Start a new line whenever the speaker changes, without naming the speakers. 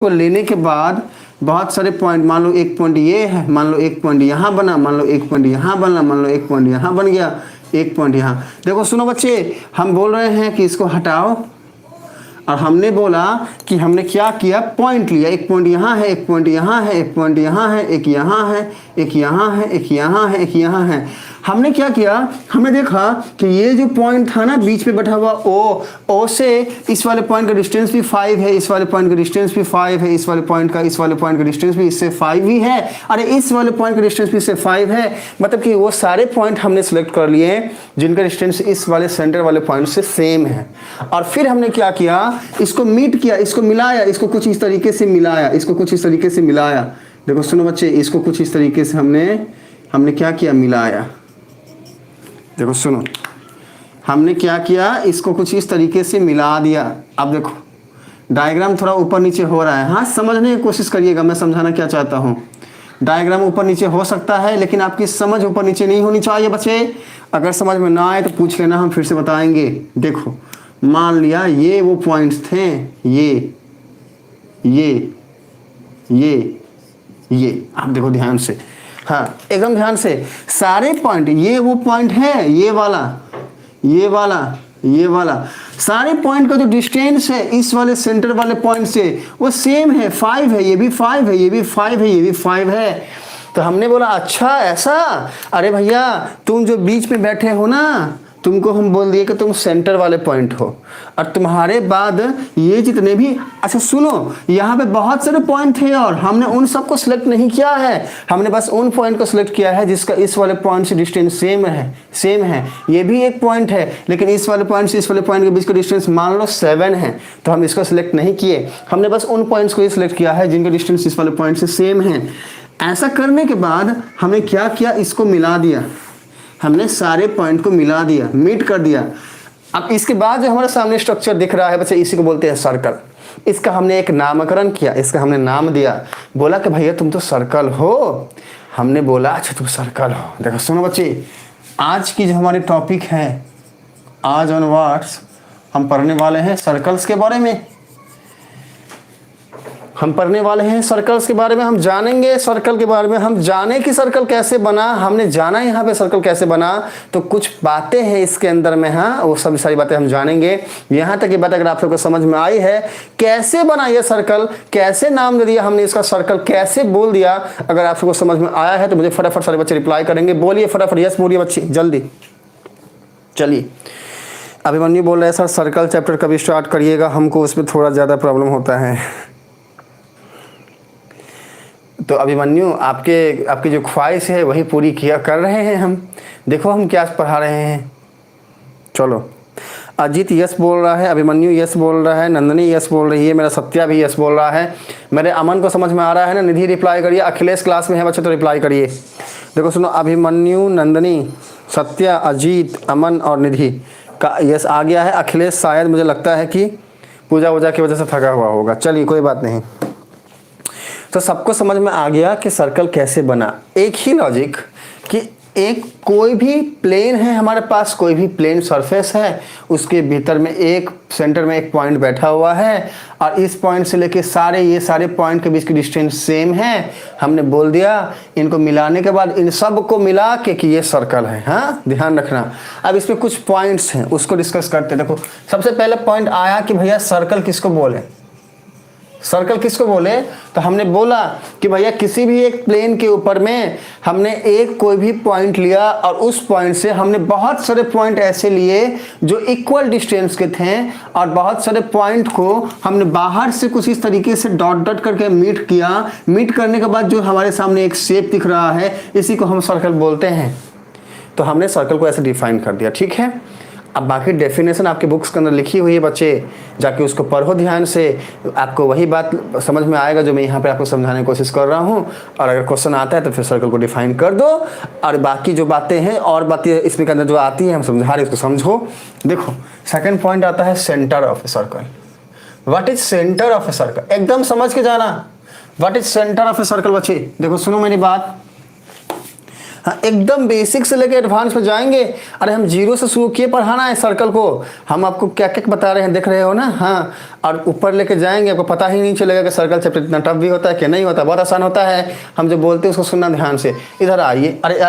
को लेने के बाद बहुत सारे पॉइंट, मान लो एक पॉइंट ये है, मान लो एक पॉइंट यहाँ बना, मान लो एक पॉइंट यहाँ बना, मान लो एक पॉइंट यहाँ बन गया, एक पॉइंट यहाँ। देखो सुनो बच्चे, हम बोल रहे हैं कि इसको हटाओ, और हमने बोला कि हमने क्या किया, पॉइंट लिया। एक पॉइंट यहाँ है, एक पॉइंट यहाँ है, एक पॉइंट यहाँ है, एक यहाँ है, एक यहाँ है, एक यहाँ है, एक यहाँ है। हमने क्या किया, हमने देखा कि ये जो पॉइंट था ना बीच में बैठा हुआ ओ से इस वाले पॉइंट का डिस्टेंस भी 5 है, इस वाले पॉइंट का डिस्टेंस भी 5 है, इस वाले पॉइंट का डिस्टेंस भी इससे 5 ही है, अरे इस वाले पॉइंट का डिस्टेंस भी इससे 5 है। मतलब कि वो सारे पॉइंट हमने सेलेक्ट कर लिए जिनका डिस्टेंस इस वाले सेंटर वाले पॉइंट से सेम है। और फिर हमने क्या किया, इसको मीट किया, इसको मिलाया, इसको कुछ इस तरीके से मिलाया, इसको कुछ इस तरीके से मिलाया। देखो सुनो बच्चे, इसको कुछ इस तरीके से हमने क्या किया, मिलाया। देखो सुनो, हमने क्या किया, इसको कुछ इस तरीके से मिला दिया। अब देखो डायग्राम थोड़ा ऊपर नीचे हो रहा है, हाँ समझने की कोशिश करिएगा, मैं समझाना क्या चाहता हूँ। डायग्राम ऊपर नीचे हो सकता है, लेकिन आपकी समझ ऊपर नीचे नहीं होनी चाहिए बच्चे। अगर समझ में ना आए तो पूछ लेना, हम फिर से बताएंगे। देखो मान लिया ये वो पॉइंट्स थे, ये आप देखो ध्यान से, हाँ एकदम ध्यान से, सारे पॉइंट, ये वो पॉइंट है, ये वाला सारे पॉइंट का जो डिस्टेंस है इस वाले सेंटर वाले पॉइंट से वो सेम है, 5 है, ये भी 5 है, ये भी 5 है, ये भी 5 है। तो हमने बोला अच्छा ऐसा, अरे भैया तुम जो बीच में बैठे हो ना, तुमको हम बोल दिए कि तुम सेंटर वाले पॉइंट हो, और तुम्हारे बाद ये जितने भी, अच्छा सुनो, यहाँ पे बहुत सारे पॉइंट थे और हमने उन सबको सिलेक्ट नहीं किया है, हमने बस उन पॉइंट को सिलेक्ट किया है जिसका इस वाले पॉइंट से डिस्टेंस सेम है। ये भी एक पॉइंट है, लेकिन इस वाले पॉइंट से इस वाले पॉइंट के बीच का डिस्टेंस मान लो 7 है, तो हम इसको सिलेक्ट नहीं किए, हमने बस उन पॉइंट्स को ही सिलेक्ट किया है जिनका डिस्टेंस इस वाले पॉइंट से सेम है। ऐसा करने के बाद हमने क्या किया, इसको मिला दिया, हमने सारे पॉइंट को मिला दिया, मीट कर दिया। अब इसके बाद जो हमारे सामने स्ट्रक्चर दिख रहा है बच्चे, इसी को बोलते हैं सर्कल। इसका हमने एक नामकरण किया, इसका हमने नाम दिया, बोला कि भैया तुम तो सर्कल हो। हमने बोला अच्छा तुम सर्कल हो। देखो सुनो बच्चे, आज की जो हमारी टॉपिक है, आज ऑनवर्ड्स हम पढ़ने वाले हैं सर्कल्स के बारे में। हम पढ़ने वाले हैं सर्कल्स के बारे में, हम जानेंगे सर्कल के बारे में, हम जाने कि सर्कल कैसे बना, हमने जाना यहाँ पे सर्कल कैसे बना, तो कुछ बातें हैं इसके अंदर में, हाँ वो सब सारी बातें हम जानेंगे। यहाँ तक की बात अगर आप सबको समझ में आई है, कैसे बना ये सर्कल, कैसे नाम दे दिया हमने इसका, सर्कल कैसे बोल दिया, अगर आप सबको समझ में आया है तो मुझे फटाफट सारे बच्चे रिप्लाई करेंगे। बोलिए फटाफट, यस बोलिए बच्चे जल्दी। चलिए अभिमन्यु बोल रहे हैं सर सर्कल चैप्टर कभी स्टार्ट करिएगा, हमको उसमें थोड़ा ज़्यादा प्रॉब्लम होता है। तो अभिमन्यु आपकी जो ख्वाहिश है वही पूरी कर रहे हैं हम। देखो हम क्या पढ़ा रहे हैं। चलो अजीत यस बोल रहा है, अभिमन्यु यस बोल रहा है, नंदनी यस बोल रही है, मेरा सत्या भी यस बोल रहा है, मेरे अमन को समझ में आ रहा है ना, निधि रिप्लाई करिए, अखिलेश क्लास में है बच्चे तो रिप्लाई करिए। देखो सुनो, अभिमन्यु, नंदनी, सत्या, अजीत, अमन और निधि का यस आ गया है। अखिलेश शायद मुझे लगता है कि पूजा वूजा की वजह से थका हुआ होगा। चलिए कोई बात नहीं। तो सबको समझ में आ गया कि सर्कल कैसे बना। एक ही लॉजिक कि एक कोई भी प्लेन है हमारे पास, कोई भी प्लेन सरफेस है, उसके भीतर में एक सेंटर में एक पॉइंट बैठा हुआ है, और इस पॉइंट से लेके ये सारे पॉइंट के बीच की डिस्टेंस सेम है। हमने बोल दिया, इनको मिलाने के बाद इन सब को मिला के कि ये सर्कल है। हाँ ध्यान रखना। अब इसमें कुछ पॉइंट्स हैं, उसको डिस्कस करते हैं। देखो सबसे पहले पॉइंट आया कि भैया सर्कल किसको बोले, सर्कल किसको बोले, तो हमने बोला कि भैया किसी भी एक प्लेन के ऊपर में हमने एक कोई भी पॉइंट लिया, और उस पॉइंट से हमने बहुत सारे पॉइंट ऐसे लिए जो इक्वल डिस्टेंस के थे, और बहुत सारे पॉइंट को हमने बाहर से कुछ इस तरीके से डॉट डॉट करके मीट किया। मीट करने के बाद जो हमारे सामने एक शेप दिख रहा है, इसी को हम सर्कल बोलते हैं। तो हमने सर्कल को ऐसे डिफाइन कर दिया, ठीक है। अब बाकी डेफिनेशन आपके बुक्स के अंदर लिखी हुई है बच्चे, जाके उसको पढ़ो ध्यान से, आपको वही बात समझ में आएगा जो मैं यहाँ पे आपको समझाने की कोशिश कर रहा हूँ। और अगर क्वेश्चन आता है तो फिर सर्कल को डिफाइन कर दो, और बाकी जो बातें हैं और बातें इसमें के अंदर जो आती हैं हम समझा रहे, उसको समझो। देखो सेकंड पॉइंट आता है centre of a circle. What is centre of a circle, एकदम समझ के जाना। What is centre of a circle बच्चे, देखो सुनो मेरी बात। हाँ, एकदम बेसिक से लेकर एडवांस में जाएंगे। अरे हम जीरो से शुरू किए पढ़ाना है सर्कल को। हम आपको क्या क्या बता रहे हैं, देख रहे हो ना। हाँ, और ऊपर लेके जाएंगे, आपको पता ही नहीं चलेगा कि सर्कल चैप्टर इतना टफ भी होता है कि नहीं होता, बहुत आसान होता है। हम जो बोलते हैं उसको सुनना ध्यान से। इधर आइए, अरे यार